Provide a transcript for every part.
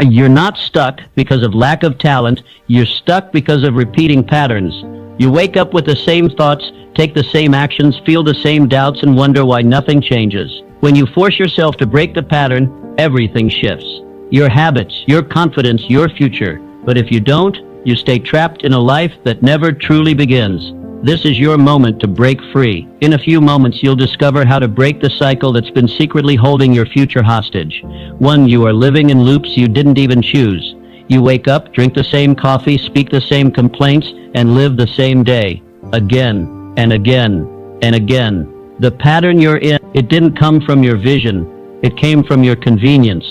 You're not stuck because of lack of talent. You're stuck because of repeating patterns. You wake up with the same thoughts, take the same actions, feel the same doubts, and wonder why nothing changes. When you force yourself to break the pattern, everything shifts. Your habits, your confidence, your future. But if you don't, you stay trapped in a life that never truly begins. This is your moment to break free. In a few moments, you'll discover how to break the cycle that's been secretly holding your future hostage. One you are living in loops you didn't even choose. You wake up, drink the same coffee, speak the same complaints, and live the same day. Again, and again, and again. The pattern you're in, it didn't come from your vision. It came from your convenience,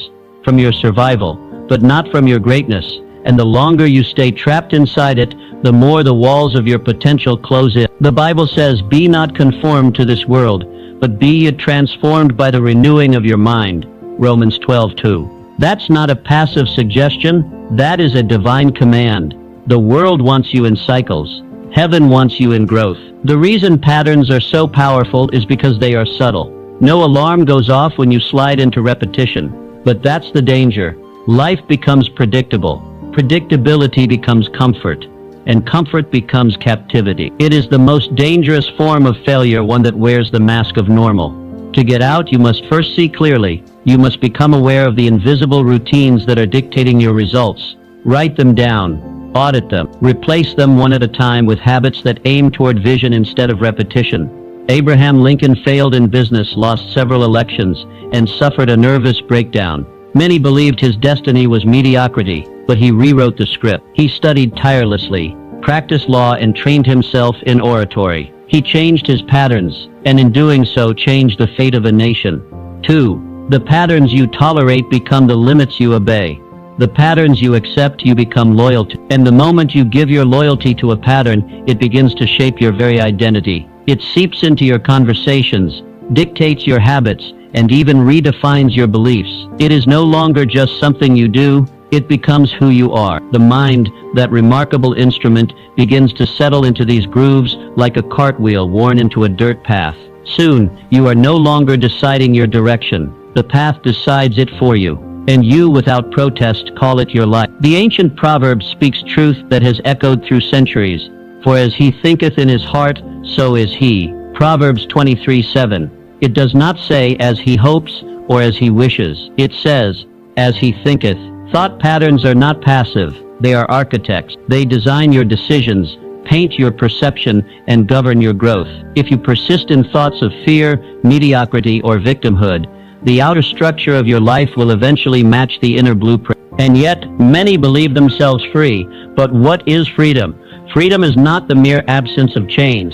from your survival, but not from your greatness. And the longer you stay trapped inside it, the more the walls of your potential close in. The Bible says, "Be not conformed to this world, but be ye transformed by the renewing of your mind." Romans 12:2. That's not a passive suggestion, that is a divine command. The world wants you in cycles. Heaven wants you in growth. The reason patterns are so powerful is because they are subtle. No alarm goes off when you slide into repetition. But that's the danger. Life becomes predictable. Predictability becomes comfort, and comfort becomes captivity. It is the most dangerous form of failure, one that wears the mask of normal. To get out, you must first see clearly. You must become aware of the invisible routines that are dictating your results. Write them down, audit them, replace them one at a time with habits that aim toward vision instead of repetition. Abraham Lincoln failed in business, lost several elections, and suffered a nervous breakdown. Many believed his destiny was mediocrity, but he rewrote the script. He studied tirelessly, practiced law, and trained himself in oratory. He changed his patterns, and in doing so changed the fate of a nation. 2. The patterns you tolerate become the limits you obey. The patterns you accept you become loyal to. And the moment you give your loyalty to a pattern, it begins to shape your very identity. It seeps into your conversations, dictates your habits, and even redefines your beliefs. It is no longer just something you do, it becomes who you are. The mind, that remarkable instrument, begins to settle into these grooves like a cartwheel worn into a dirt path. Soon, you are no longer deciding your direction. The path decides it for you, and you, without protest, call it your life. The ancient proverb speaks truth that has echoed through centuries. For as he thinketh in his heart, so is he. Proverbs 23:7. It does not say as he hopes or as he wishes. It says, as he thinketh. Thought patterns are not passive. They are architects. They design your decisions, paint your perception, and govern your growth. If you persist in thoughts of fear, mediocrity, or victimhood, the outer structure of your life will eventually match the inner blueprint. And yet, many believe themselves free. But what is freedom? Freedom is not the mere absence of chains.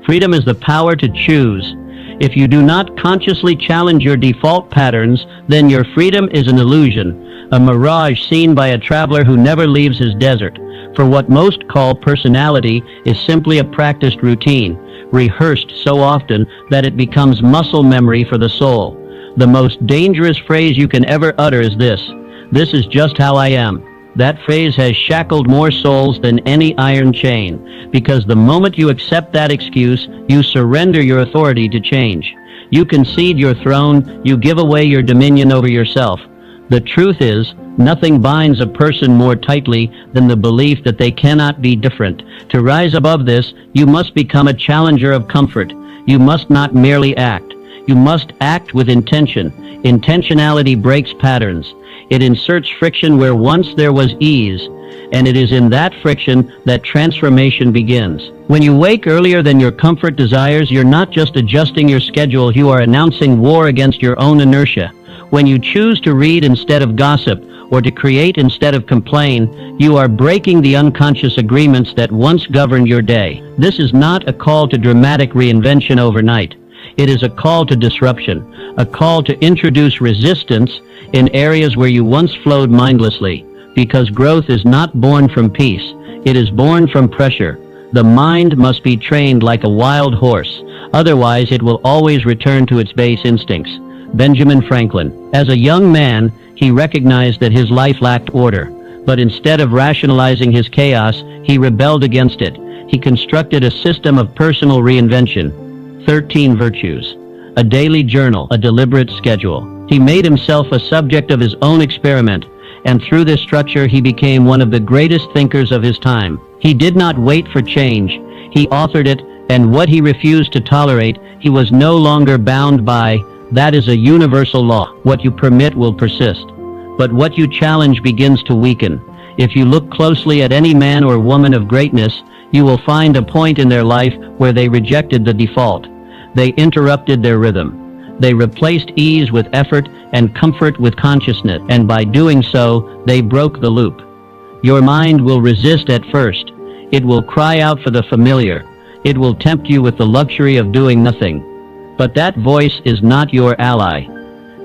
Freedom is the power to choose. If you do not consciously challenge your default patterns, then your freedom is an illusion, a mirage seen by a traveler who never leaves his desert. For what most call personality is simply a practiced routine, rehearsed so often that it becomes muscle memory for the soul. The most dangerous phrase you can ever utter is this: "This is just how I am." That phrase has shackled more souls than any iron chain, because the moment you accept that excuse, you surrender your authority to change. You concede your throne, you give away your dominion over yourself. The truth is, nothing binds a person more tightly than the belief that they cannot be different. To rise above this, you must become a challenger of comfort. You must not merely act. You must act with intention. Intentionality breaks patterns. It inserts friction where once there was ease, and it is in that friction that transformation begins. When you wake earlier than your comfort desires, you're not just adjusting your schedule, you are announcing war against your own inertia. When you choose to read instead of gossip, or to create instead of complain, you are breaking the unconscious agreements that once governed your day. This is not a call to dramatic reinvention overnight. It is a call to disruption, a call to introduce resistance in areas where you once flowed mindlessly, because growth is not born from peace, it is born from pressure. The mind must be trained like a wild horse, otherwise it will always return to its base instincts. Benjamin Franklin. As a young man, he recognized that his life lacked order, but instead of rationalizing his chaos, he rebelled against it. He constructed a system of personal reinvention. 13 virtues, a daily journal, a deliberate schedule. He made himself a subject of his own experiment, and through this structure he became one of the greatest thinkers of his time. He did not wait for change, he authored it, and what he refused to tolerate, he was no longer bound by. That is a universal law. What you permit will persist, but what you challenge begins to weaken. If you look closely at any man or woman of greatness, you will find a point in their life where they rejected the default. They interrupted their rhythm. They replaced ease with effort and comfort with consciousness, and by doing so, they broke the loop. Your mind will resist at first. It will cry out for the familiar. It will tempt you with the luxury of doing nothing. But that voice is not your ally.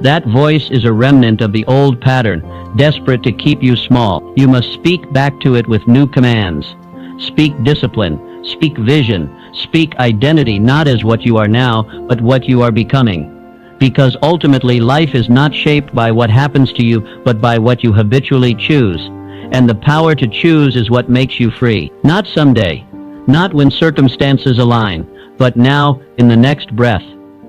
That voice is a remnant of the old pattern, desperate to keep you small. You must speak back to it with new commands. Speak discipline, speak vision, speak identity, not as what you are now, but what you are becoming. Because ultimately life is not shaped by what happens to you, but by what you habitually choose. And the power to choose is what makes you free. Not someday, not when circumstances align, but now, in the next breath,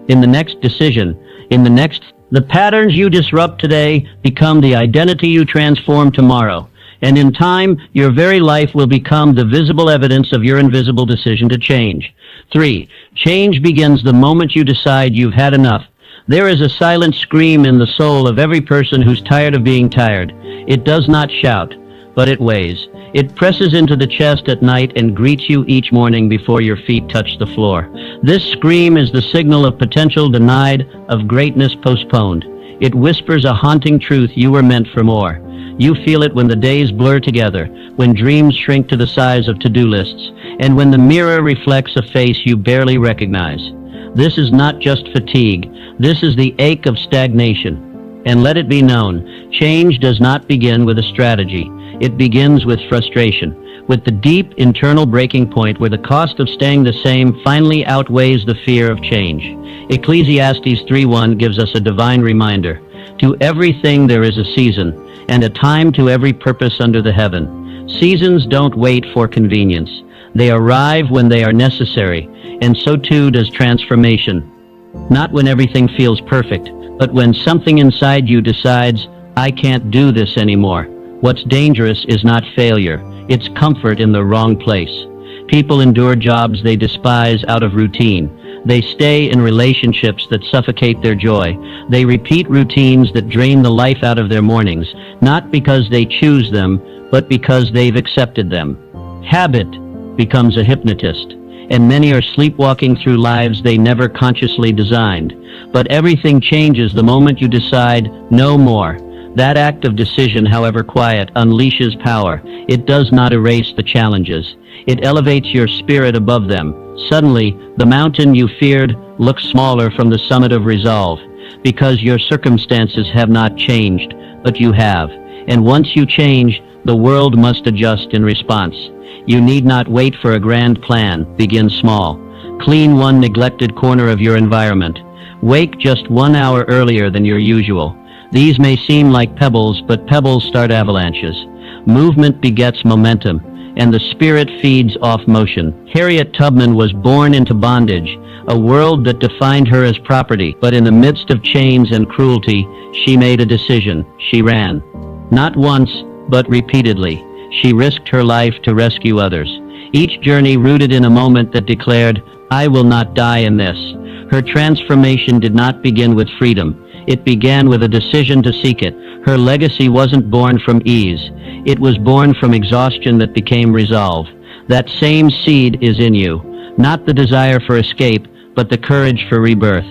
in the next decision, in the next... The patterns you disrupt today become the identity you transform tomorrow. And in time, your very life will become the visible evidence of your invisible decision to change. 3. Change begins the moment you decide you've had enough. There is a silent scream in the soul of every person who's tired of being tired. It does not shout, but it weighs. It presses into the chest at night and greets you each morning before your feet touch the floor. This scream is the signal of potential denied, of greatness postponed. It whispers a haunting truth: you were meant for more. You feel it when the days blur together, when dreams shrink to the size of to-do lists, and when the mirror reflects a face you barely recognize. This is not just fatigue. This is the ache of stagnation. And let it be known, change does not begin with a strategy. It begins with frustration, with the deep internal breaking point where the cost of staying the same finally outweighs the fear of change. Ecclesiastes 3:1 gives us a divine reminder. To everything there is a season, and a time to every purpose under the heaven. Seasons don't wait for convenience. They arrive when they are necessary, and so too does transformation. Not when everything feels perfect, but when something inside you decides, I can't do this anymore. What's dangerous is not failure, it's comfort in the wrong place. People endure jobs they despise out of routine. They stay in relationships that suffocate their joy. They repeat routines that drain the life out of their mornings, not because they choose them, but because they've accepted them. Habit becomes a hypnotist, and many are sleepwalking through lives they never consciously designed. But everything changes the moment you decide, no more. That act of decision, however quiet, unleashes power. It does not erase the challenges. It elevates your spirit above them. Suddenly, the mountain you feared looks smaller from the summit of resolve, because your circumstances have not changed, but you have. And once you change, the world must adjust in response. You need not wait for a grand plan. Begin small. Clean one neglected corner of your environment. Wake just 1 hour earlier than your usual. These may seem like pebbles, but pebbles start avalanches. Movement begets momentum, and the spirit feeds off motion. Harriet Tubman was born into bondage, a world that defined her as property. But in the midst of chains and cruelty, she made a decision. She ran. Not once, but repeatedly. She risked her life to rescue others. Each journey rooted in a moment that declared, I will not die in this. Her transformation did not begin with freedom. It began with a decision to seek it. Her legacy wasn't born from ease. It was born from exhaustion that became resolve. That same seed is in you. Not the desire for escape, but the courage for rebirth.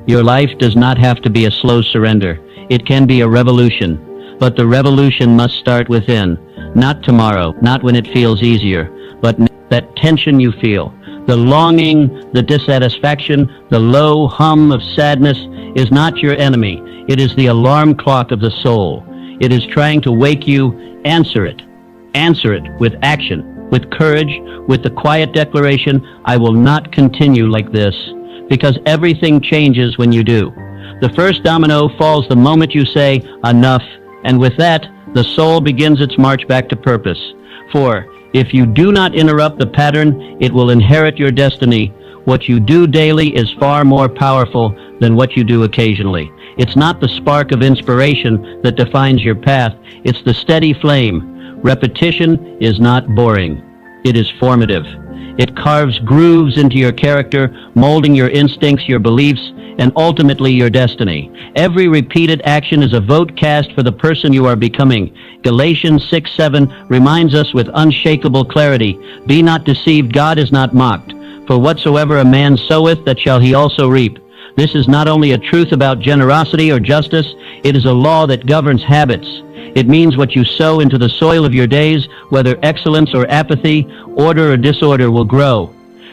Your life does not have to be a slow surrender. It can be a revolution. But the revolution must start within. Not tomorrow, not when it feels easier, but that tension you feel. The longing, the dissatisfaction, the low hum of sadness is not your enemy. It is the alarm clock of the soul. It is trying to wake you. Answer it. Answer it with action, with courage, with the quiet declaration, I will not continue like this, because everything changes when you do. The first domino falls the moment you say, enough, and with that, the soul begins its march back to purpose. For if you do not interrupt the pattern, it will inherit your destiny. What you do daily is far more powerful than what you do occasionally. It's not the spark of inspiration that defines your path, it's the steady flame. Repetition is not boring. It is formative. It carves grooves into your character, molding your instincts, your beliefs, and ultimately your destiny. Every repeated action is a vote cast for the person you are becoming. Galatians 6:7 reminds us with unshakable clarity, "Be not deceived, God is not mocked. For whatsoever a man soweth, that shall he also reap." This is not only a truth about generosity or justice, it is a law that governs habits. It means what you sow into the soil of your days, whether excellence or apathy, order or disorder, will grow.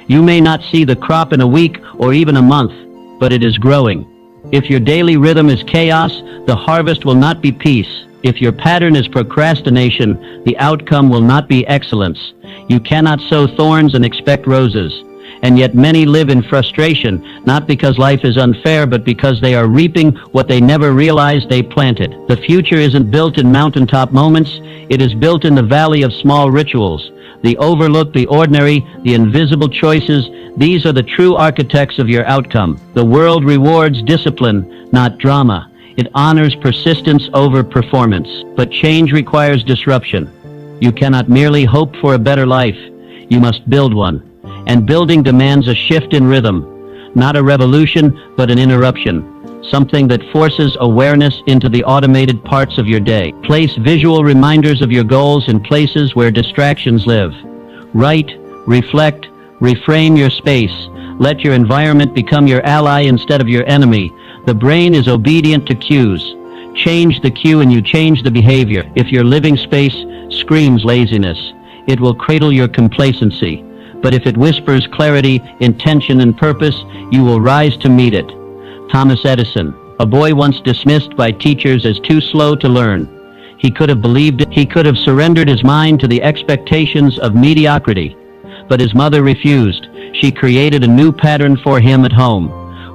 You may not see the crop in a week or even a month, but it is growing. If your daily rhythm is chaos, the harvest will not be peace. If your pattern is procrastination, the outcome will not be excellence. You cannot sow thorns and expect roses. And yet many live in frustration, not because life is unfair, but because they are reaping what they never realized they planted. The future isn't built in mountaintop moments, it is built in the valley of small rituals. The overlooked, the ordinary, the invisible choices, these are the true architects of your outcome. The world rewards discipline, not drama. It honors persistence over performance. But change requires disruption. You cannot merely hope for a better life. You must build one. And building demands a shift in rhythm. Not a revolution, but an interruption. Something that forces awareness into the automated parts of your day. Place visual reminders of your goals in places where distractions live. Write, reflect, reframe your space. Let your environment become your ally instead of your enemy. The brain is obedient to cues. Change the cue and you change the behavior. If your living space screams laziness, it will cradle your complacency. But if it whispers clarity, intention, and purpose, you will rise to meet it. Thomas Edison, a boy once dismissed by teachers as too slow to learn. He could have believed it. He could have surrendered his mind to the expectations of mediocrity. But his mother refused. She created a new pattern for him at home,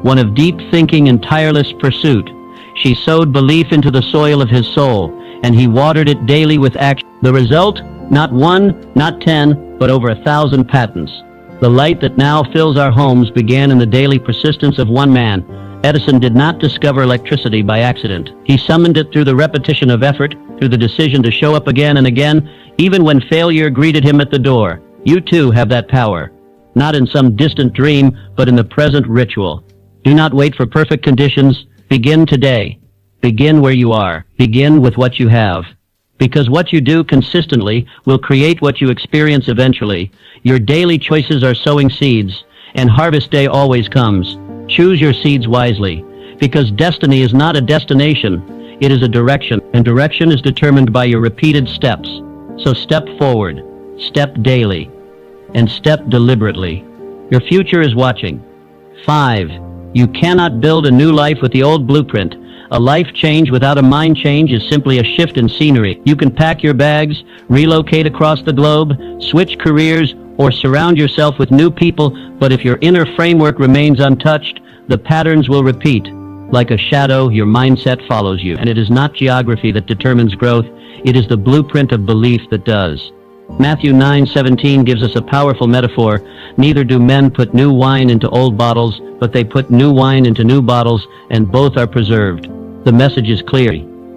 one of deep thinking and tireless pursuit. She sowed belief into the soil of his soul, and he watered it daily with action. The result? Not one, not 10, but over 1,000 patents. The light that now fills our homes began in the daily persistence of one man. Edison did not discover electricity by accident. He summoned it through the repetition of effort, through the decision to show up again and again, even when failure greeted him at the door. You too have that power. Not in some distant dream, but in the present ritual. Do not wait for perfect conditions. Begin today. Begin where you are. Begin with what you have. Because what you do consistently will create what you experience eventually. Your daily choices are sowing seeds, and harvest day always comes. Choose your seeds wisely, because destiny is not a destination, it is a direction, and direction is determined by your repeated steps. So step forward, step daily, and step deliberately. Your future is watching. 5. You cannot build a new life with the old blueprint. A life change without a mind change is simply a shift in scenery. You can pack your bags, relocate across the globe, switch careers, or surround yourself with new people, but if your inner framework remains untouched, the patterns will repeat. Like a shadow, your mindset follows you, and it is not geography that determines growth, it is the blueprint of belief that does. Matthew 9:17 gives us a powerful metaphor. Neither do men put new wine into old bottles, but they put new wine into new bottles, and both are preserved. The message is clear.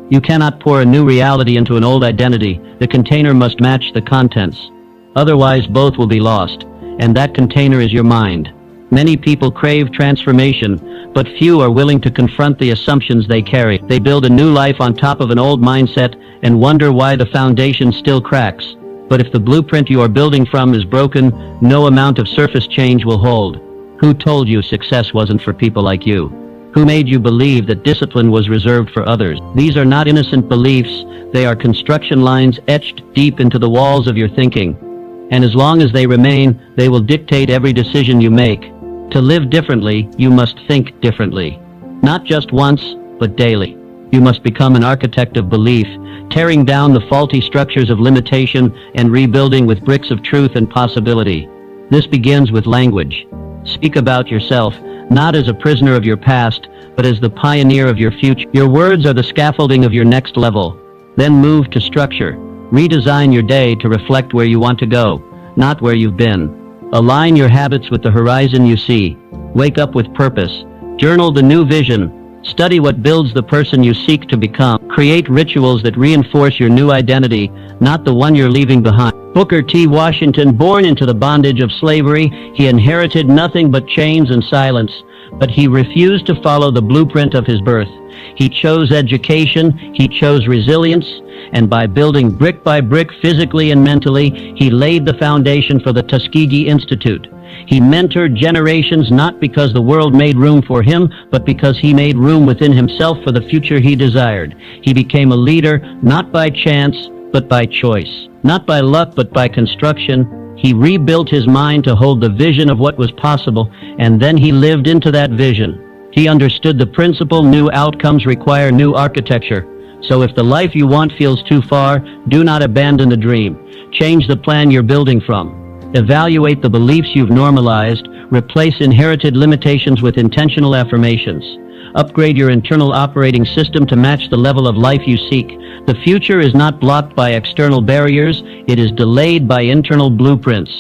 You cannot pour a new reality into an old identity. The container must match the contents. Otherwise, both will be lost, and that container is your mind. Many people crave transformation, but few are willing to confront the assumptions they carry. They build a new life on top of an old mindset and wonder why the foundation still cracks. But if the blueprint you are building from is broken, no amount of surface change will hold. Who told you success wasn't for people like you? Who made you believe that discipline was reserved for others? These are not innocent beliefs, they are construction lines etched deep into the walls of your thinking. And as long as they remain, they will dictate every decision you make. To live differently, you must think differently. Not just once, but daily. You must become an architect of belief, tearing down the faulty structures of limitation and rebuilding with bricks of truth and possibility. This begins with language. Speak about yourself, not as a prisoner of your past, but as the pioneer of your future. Your words are the scaffolding of your next level. Then move to structure. Redesign your day to reflect where you want to go, not where you've been. Align your habits with the horizon you see. Wake up with purpose. Journal the new vision. Study what builds the person you seek to become. Create rituals that reinforce your new identity, not the one you're leaving behind. Booker T. Washington, born into the bondage of slavery, he inherited nothing but chains and silence, but he refused to follow the blueprint of his birth. He chose education, he chose resilience, and by building brick by brick physically and mentally, he laid the foundation for the Tuskegee Institute. He mentored generations not because the world made room for him, but because he made room within himself for the future he desired. He became a leader not by chance, but by choice. Not by luck, but by construction. He rebuilt his mind to hold the vision of what was possible, and then he lived into that vision. He understood the principle: new outcomes require new architecture. So if the life you want feels too far, do not abandon the dream. Change the plan you're building from. Evaluate the beliefs you've normalized. Replace inherited limitations with intentional affirmations. Upgrade your internal operating system to match the level of life you seek. The future is not blocked by external barriers, it is delayed by internal blueprints.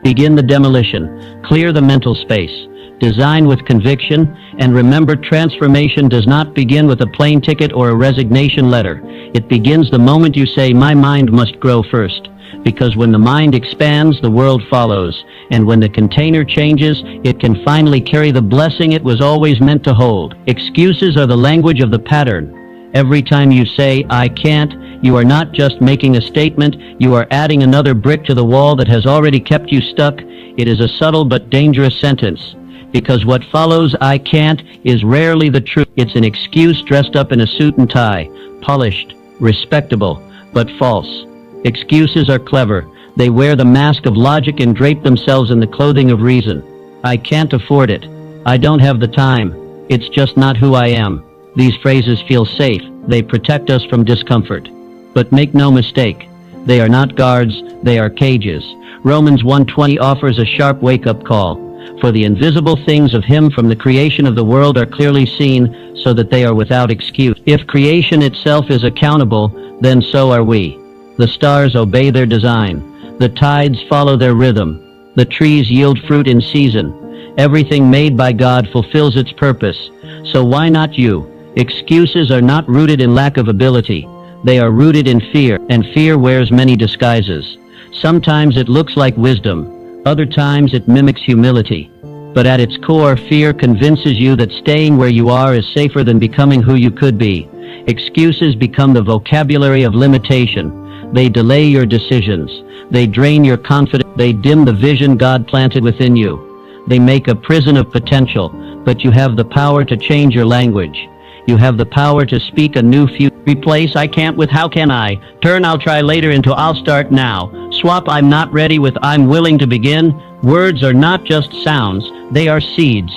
Begin the demolition. Clear the mental space. Design with conviction, and remember, transformation does not begin with a plane ticket or a resignation letter. It begins the moment you say, "My mind must grow first." Because when the mind expands, the world follows. And when the container changes, it can finally carry the blessing it was always meant to hold. Excuses are the language of the pattern. Every time you say, "I can't," you are not just making a statement, you are adding another brick to the wall that has already kept you stuck. It is a subtle but dangerous sentence. Because what follows "I can't" is rarely the truth. It's an excuse dressed up in a suit and tie, polished, respectable, but false. Excuses are clever. They wear the mask of logic and drape themselves in the clothing of reason. "I can't afford it. I don't have the time. It's just not who I am." These phrases feel safe. They protect us from discomfort. But make no mistake, they are not guards, they are cages. Romans 1:20 offers a sharp wake-up call. For the invisible things of him from the creation of the world are clearly seen, so that they are without excuse. If creation itself is accountable, then so are we. The stars obey their design. The tides follow their rhythm. The trees yield fruit in season. Everything made by God fulfills its purpose. So why not you? Excuses are not rooted in lack of ability. They are rooted in fear, and fear wears many disguises. Sometimes it looks like wisdom. Other times it mimics humility. But at its core, fear convinces you that staying where you are is safer than becoming who you could be. Excuses become the vocabulary of limitation. They delay your decisions. They drain your confidence. They dim the vision God planted within you. They make a prison of potential, but you have the power to change your language. You have the power to speak a new future. Replace "I can't" with "How can I?" Turn "I'll try later" into "I'll start now." Swap "I'm not ready" with "I'm willing to begin." Words are not just sounds, they are seeds.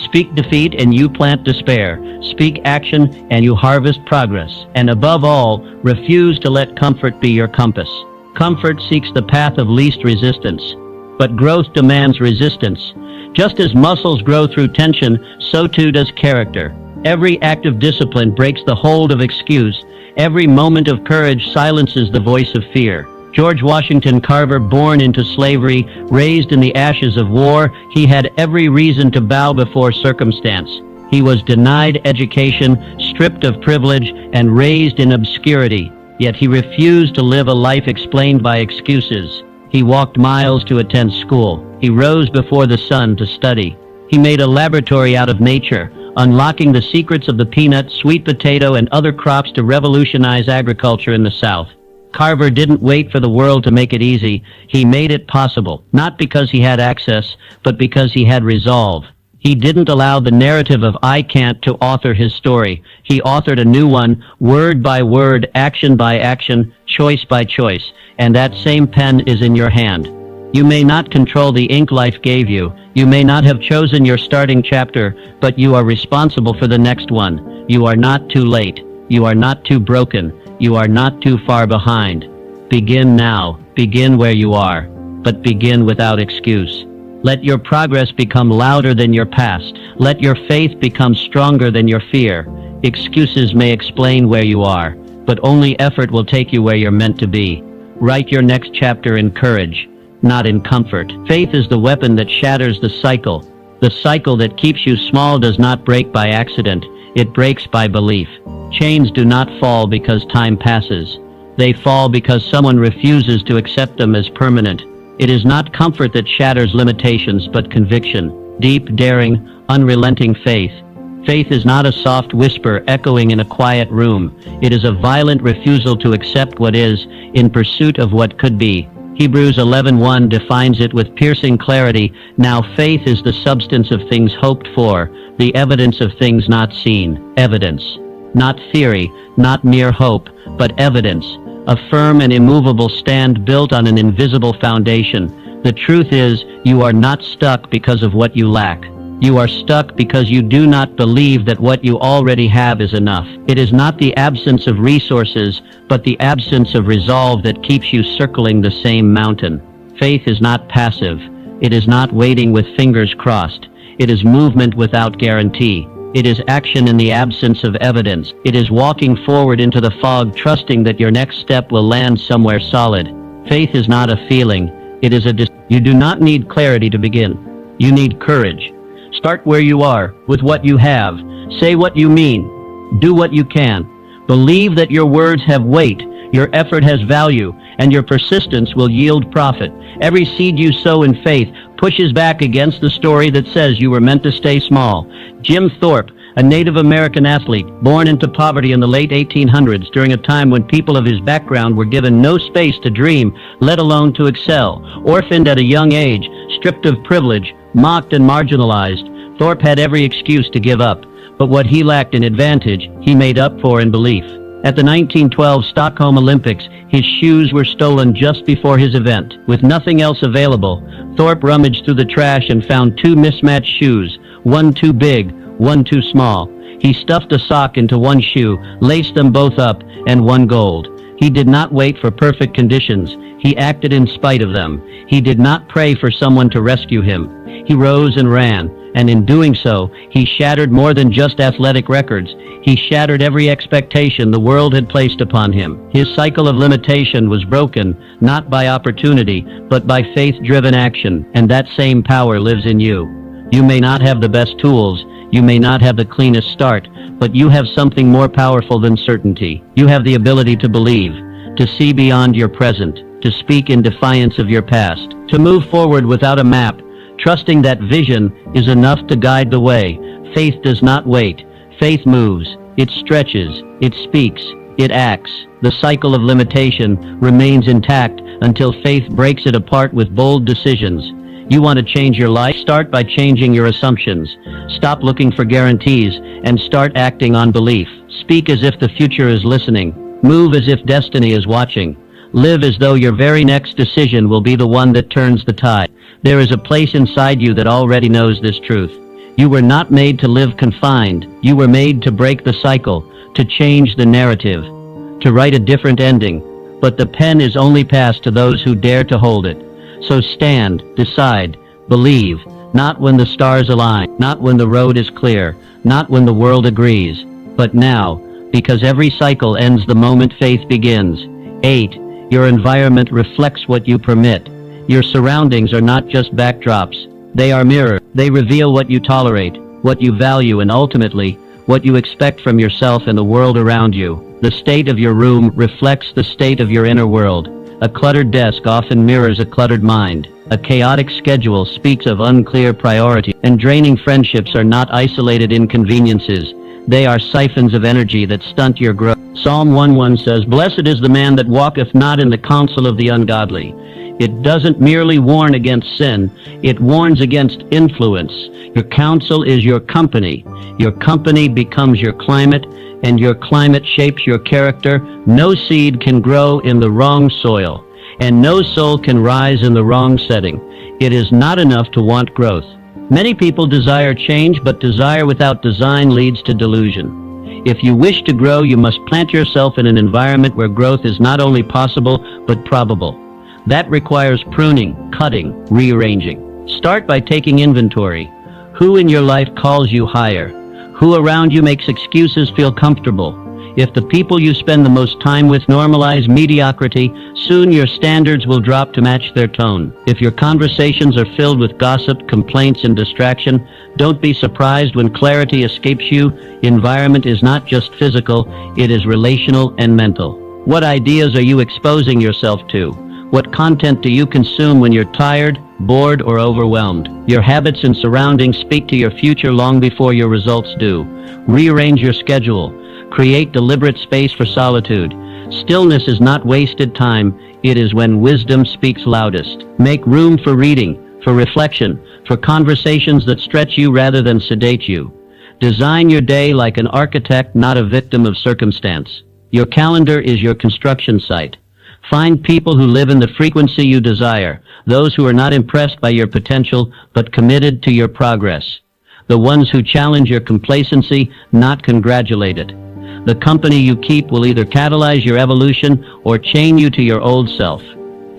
Speak defeat and you plant despair. Speak action and you harvest progress. And above all, refuse to let comfort be your compass. Comfort seeks the path of least resistance, but growth demands resistance. Just as muscles grow through tension, so too does character. Every act of discipline breaks the hold of excuse. Every moment of courage silences the voice of fear. George Washington Carver, born into slavery, raised in the ashes of war, he had every reason to bow before circumstance. He was denied education, stripped of privilege, and raised in obscurity. Yet he refused to live a life explained by excuses. He walked miles to attend school. He rose before the sun to study. He made a laboratory out of nature, unlocking the secrets of the peanut, sweet potato, and other crops to revolutionize agriculture in the South. Carver didn't wait for the world to make it easy. He made it possible, not because he had access, but because he had resolve. He didn't allow the narrative of "I can't" to author his story. He authored a new one, word by word, action by action, choice by choice, and that same pen is in your hand. You may not control the ink life gave you. You may not have chosen your starting chapter, but you are responsible for the next one. You are not too late. You are not too broken. You are not too far behind. Begin now. Begin where you are, but begin without excuse. Let your progress become louder than your past. Let your faith become stronger than your fear. Excuses may explain where you are, but only effort will take you where you're meant to be. Write your next chapter in courage, not in comfort. Faith is the weapon that shatters the cycle. The cycle that keeps you small does not break by accident. It breaks by belief. Chains do not fall because time passes. They fall because someone refuses to accept them as permanent. It is not comfort that shatters limitations, but conviction. Deep, daring, unrelenting faith. Faith is not a soft whisper echoing in a quiet room. It is a violent refusal to accept what is, in pursuit of what could be. Hebrews 11:1 defines it with piercing clarity. Now faith is the substance of things hoped for, the evidence of things not seen. Evidence. Not theory, not mere hope, but evidence. A firm and immovable stand built on an invisible foundation. The truth is, you are not stuck because of what you lack. You are stuck because you do not believe that what you already have is enough. It is not the absence of resources, but the absence of resolve that keeps you circling the same mountain. Faith is not passive. It is not waiting with fingers crossed. It is movement without guarantee. It is action in the absence of evidence. It is walking forward into the fog, trusting that your next step will land somewhere solid. Faith is not a feeling. It is a You do not need clarity to begin. You need courage. Start where you are, with what you have. Say what you mean. Do what you can. Believe that your words have weight, your effort has value, and your persistence will yield profit. Every seed you sow in faith pushes back against the story that says you were meant to stay small. Jim Thorpe, a Native American athlete, born into poverty in the late 1800s during a time when people of his background were given no space to dream, let alone to excel. Orphaned at a young age, stripped of privilege, mocked and marginalized, Thorpe had every excuse to give up. But what he lacked in advantage, he made up for in belief. At the 1912 Stockholm Olympics, his shoes were stolen just before his event. With nothing else available, Thorpe rummaged through the trash and found two mismatched shoes, one too big, one too small. He stuffed a sock into one shoe, laced them both up, and won gold. He did not wait for perfect conditions. He acted in spite of them. He did not pray for someone to rescue him. He rose and ran, and in doing so, he shattered more than just athletic records. He shattered every expectation the world had placed upon him. His cycle of limitation was broken, not by opportunity, but by faith-driven action, and that same power lives in you. You may not have the best tools, you may not have the cleanest start, but you have something more powerful than certainty. You have the ability to believe, to see beyond your present, to speak in defiance of your past, to move forward without a map, trusting that vision is enough to guide the way. Faith does not wait. Faith moves. It stretches. It speaks. It acts. The cycle of limitation remains intact until faith breaks it apart with bold decisions. You want to change your life? Start by changing your assumptions. Stop looking for guarantees and start acting on belief. Speak as if the future is listening. Move as if destiny is watching. Live as though your very next decision will be the one that turns the tide. There is a place inside you that already knows this truth. You were not made to live confined. You were made to break the cycle, to change the narrative, to write a different ending. But the pen is only passed to those who dare to hold it. So stand, decide, believe, not when the stars align, not when the road is clear, not when the world agrees, but now, because every cycle ends the moment faith begins. 8. Your environment reflects what you permit. Your surroundings are not just backdrops. They are mirrors. They reveal what you tolerate, what you value, and ultimately, what you expect from yourself and the world around you. The state of your room reflects the state of your inner world. A cluttered desk often mirrors a cluttered mind. A chaotic schedule speaks of unclear priorities, and draining friendships are not isolated inconveniences. They are siphons of energy that stunt your growth. Psalm 1:1 says, "Blessed is the man that walketh not in the counsel of the ungodly." It doesn't merely warn against sin, it warns against influence. Your counsel is your company. Your company becomes your climate, and your climate shapes your character. No seed can grow in the wrong soil, and no soul can rise in the wrong setting. It is not enough to want growth. Many people desire change, but desire without design leads to delusion. If you wish to grow, you must plant yourself in an environment where growth is not only possible, but probable. That requires pruning, cutting, rearranging. Start by taking inventory. Who in your life calls you higher? Who around you makes excuses feel comfortable? If the people you spend the most time with normalize mediocrity, soon your standards will drop to match their tone. If your conversations are filled with gossip, complaints, and distraction, don't be surprised when clarity escapes you. Environment is not just physical, it is relational and mental. What ideas are you exposing yourself to? What content do you consume when you're tired, bored, or overwhelmed? Your habits and surroundings speak to your future long before your results do. Rearrange your schedule. Create deliberate space for solitude. Stillness is not wasted time. It is when wisdom speaks loudest. Make room for reading, for reflection, for conversations that stretch you rather than sedate you. Design your day like an architect, not a victim of circumstance. Your calendar is your construction site. Find people who live in the frequency you desire, those who are not impressed by your potential, but committed to your progress. The ones who challenge your complacency, not congratulate it. The company you keep will either catalyze your evolution or chain you to your old self.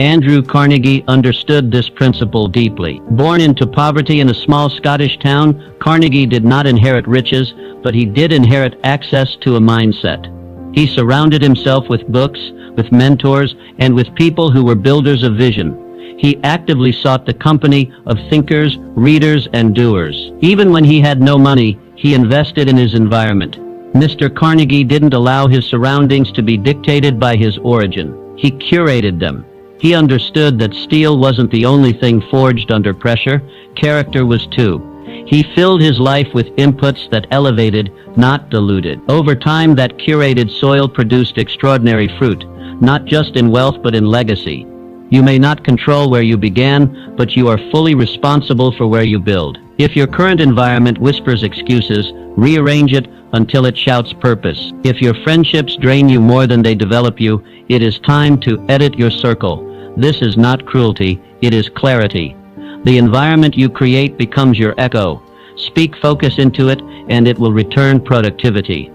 Andrew Carnegie understood this principle deeply. Born into poverty in a small Scottish town, Carnegie did not inherit riches, but he did inherit access to a mindset. He surrounded himself with books, with mentors, and with people who were builders of vision. He actively sought the company of thinkers, readers, and doers. Even when he had no money, he invested in his environment. Mr. Carnegie didn't allow his surroundings to be dictated by his origin. He curated them. He understood that steel wasn't the only thing forged under pressure, character was too. He filled his life with inputs that elevated, not diluted. Over time, that curated soil produced extraordinary fruit, not just in wealth but in legacy. You may not control where you began, but you are fully responsible for where you build. If your current environment whispers excuses, rearrange it until it shouts purpose. If your friendships drain you more than they develop you, it is time to edit your circle. This is not cruelty, it is clarity. The environment you create becomes your echo. Speak focus into it, and it will return productivity.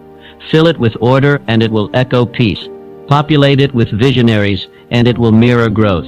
Fill it with order, and it will echo peace. Populate it with visionaries, and it will mirror growth.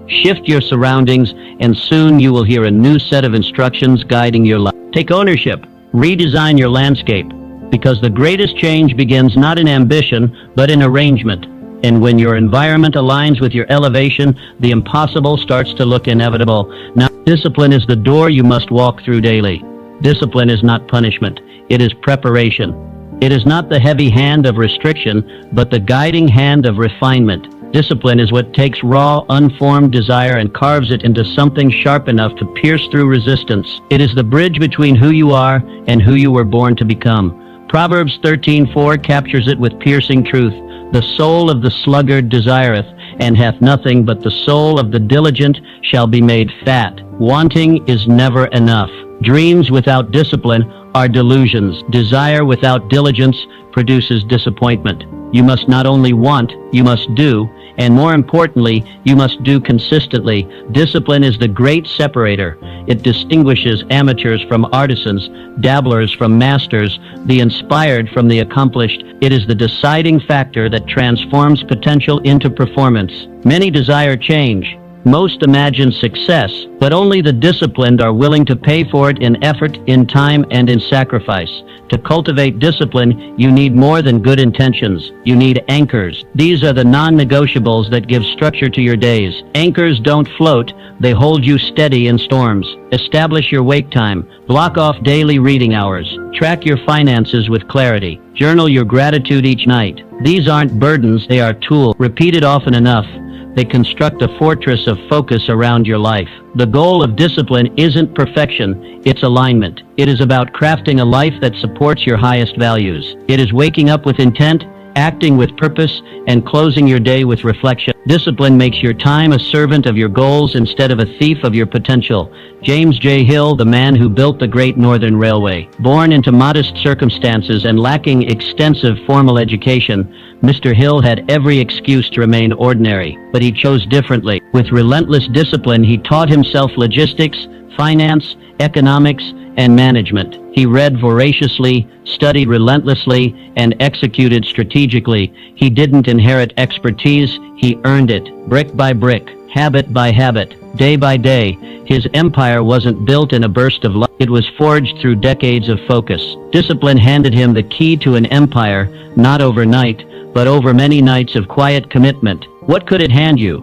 Shift your surroundings, and soon you will hear a new set of instructions guiding your life. Take ownership. Redesign your landscape, because the greatest change begins not in ambition, but in arrangement. And when your environment aligns with your elevation, the impossible starts to look inevitable. Now, discipline is the door you must walk through daily. Discipline is not punishment. It is preparation. It is not the heavy hand of restriction, but the guiding hand of refinement. Discipline is what takes raw, unformed desire and carves it into something sharp enough to pierce through resistance. It is the bridge between who you are and who you were born to become. Proverbs 13:4 captures it with piercing truth. The soul of the sluggard desireth, and hath nothing, but the soul of the diligent shall be made fat. Wanting is never enough. Dreams without discipline are delusions. Desire without diligence produces disappointment. You must not only want, you must do, and more importantly, you must do consistently. Discipline is the great separator. It distinguishes amateurs from artisans, dabblers from masters, the inspired from the accomplished. It is the deciding factor that transforms potential into performance. Many desire change. Most imagine success, but only the disciplined are willing to pay for it in effort, in time, and in sacrifice. To cultivate discipline, you need more than good intentions. You need anchors. These are the non-negotiables that give structure to your days. Anchors don't float, they hold you steady in storms. Establish your wake time. Block off daily reading hours. Track your finances with clarity. Journal your gratitude each night. These aren't burdens, they are tools. Repeated often enough, they construct a fortress of focus around your life. The goal of discipline isn't perfection, it's alignment. It is about crafting a life that supports your highest values. It is waking up with intent, acting with purpose, and closing your day with reflection. Discipline makes your time a servant of your goals instead of a thief of your potential. James J. Hill, the man who built the Great Northern Railway. Born into modest circumstances and lacking extensive formal education, Mr. Hill had every excuse to remain ordinary, but he chose differently. With relentless discipline, he taught himself logistics, finance, economics, and management. He read voraciously, studied relentlessly, and executed strategically. He didn't inherit expertise, he earned it, brick by brick, habit by habit. Day by day, his empire wasn't built in a burst of light. It was forged through decades of focus. Discipline handed him the key to an empire, not overnight, but over many nights of quiet commitment. What could it hand you?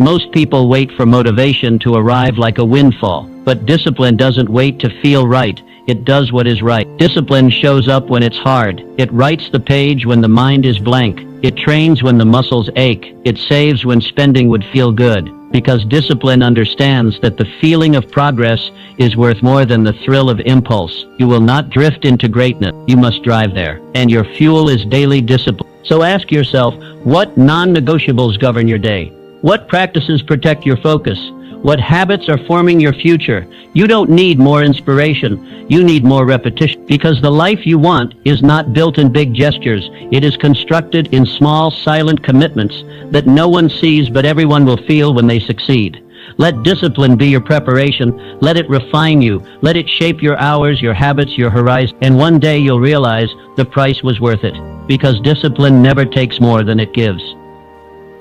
Most people wait for motivation to arrive like a windfall, but discipline doesn't wait to feel right. It does what is right. Discipline shows up when it's hard. It writes the page when the mind is blank. It trains when the muscles ache. It saves when spending would feel good. Because discipline understands that the feeling of progress is worth more than the thrill of impulse. You will not drift into greatness. You must drive there. And your fuel is daily discipline. So ask yourself, what non-negotiables govern your day? What practices protect your focus? What habits are forming your future? You don't need more inspiration. You need more repetition. Because the life you want is not built in big gestures. It is constructed in small, silent commitments that no one sees but everyone will feel when they succeed. Let discipline be your preparation. Let it refine you. Let it shape your hours, your habits, your horizon. And one day you'll realize the price was worth it. Because discipline never takes more than it gives.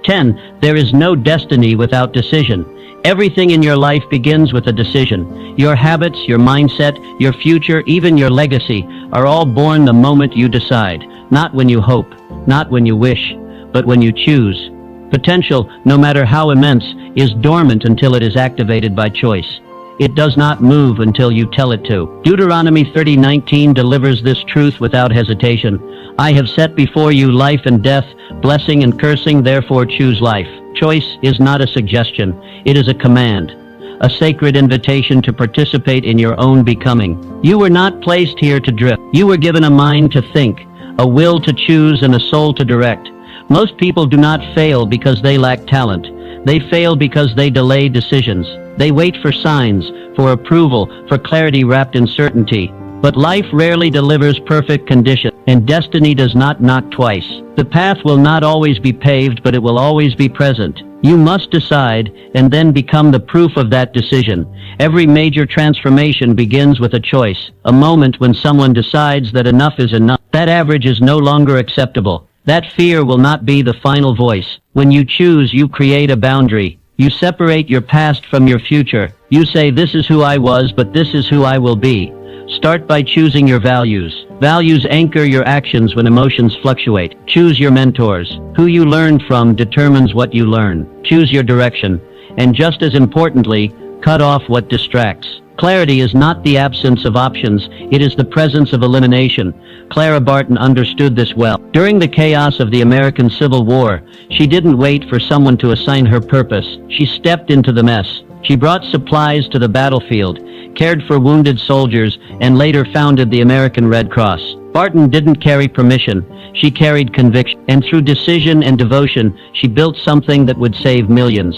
10. There is no destiny without decision. Everything in your life begins with a decision. Your habits, your mindset, your future, even your legacy are all born the moment you decide. Not when you hope, not when you wish, but when you choose. Potential, no matter how immense, is dormant until it is activated by choice. It does not move until you tell it to. Deuteronomy 30:19 delivers this truth without hesitation. I have set before you life and death, blessing and cursing, therefore choose life. Choice is not a suggestion, it is a command, a sacred invitation to participate in your own becoming. You were not placed here to drift. You were given a mind to think, a will to choose, and a soul to direct. Most people do not fail because they lack talent. They fail because they delay decisions. They wait for signs, for approval, for clarity wrapped in certainty. But life rarely delivers perfect conditions, and destiny does not knock twice. The path will not always be paved, but it will always be present. You must decide, and then become the proof of that decision. Every major transformation begins with a choice, a moment when someone decides that enough is enough. That average is no longer acceptable. That fear will not be the final voice. When you choose, you create a boundary. You separate your past from your future. You say, this is who I was, but this is who I will be. Start by choosing your values. Values anchor your actions when emotions fluctuate. Choose your mentors. Who you learn from determines what you learn. Choose your direction. And just as importantly, cut off what distracts. Clarity is not the absence of options, it is the presence of elimination. Clara Barton understood this well. During the chaos of the American Civil War, she didn't wait for someone to assign her purpose. She stepped into the mess. She brought supplies to the battlefield, cared for wounded soldiers, and later founded the American Red Cross. Barton didn't carry permission. She carried conviction. And through decision and devotion, she built something that would save millions.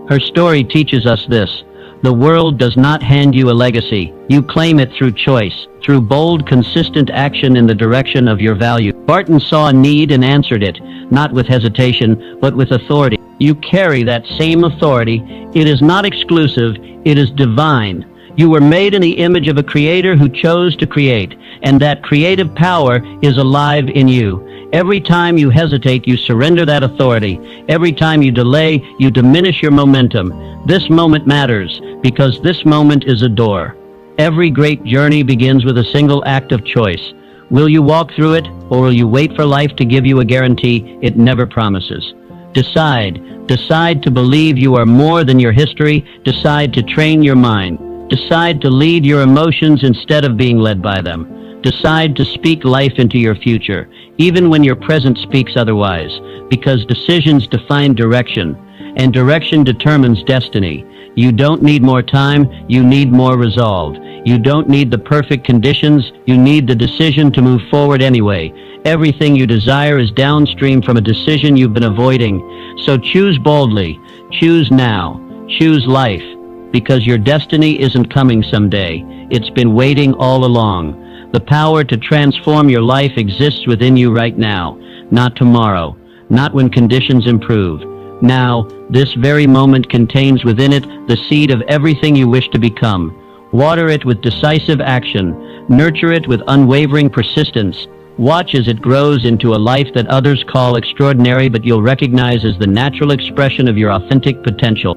Her story teaches us this. The world does not hand you a legacy. You claim it through choice, through bold, consistent action in the direction of your value. Barton saw a need and answered it, not with hesitation, but with authority. You carry that same authority. It is not exclusive, it is divine. You were made in the image of a creator who chose to create, and that creative power is alive in you. Every time you hesitate, you surrender that authority. Every time you delay, you diminish your momentum. This moment matters, because this moment is a door. Every great journey begins with a single act of choice. Will you walk through it, or will you wait for life to give you a guarantee it never promises? Decide. Decide to believe you are more than your history. Decide to train your mind. Decide to lead your emotions instead of being led by them. Decide to speak life into your future, even when your present speaks otherwise, because decisions define direction, and direction determines destiny. You don't need more time, you need more resolve. You don't need the perfect conditions, you need the decision to move forward anyway. Everything you desire is downstream from a decision you've been avoiding. So choose boldly, choose now, choose life, because your destiny isn't coming someday. It's been waiting all along. The power to transform your life exists within you right now, not tomorrow, not when conditions improve. Now, this very moment contains within it the seed of everything you wish to become. Water it with decisive action. Nurture it with unwavering persistence. Watch as it grows into a life that others call extraordinary, but you'll recognize as the natural expression of your authentic potential.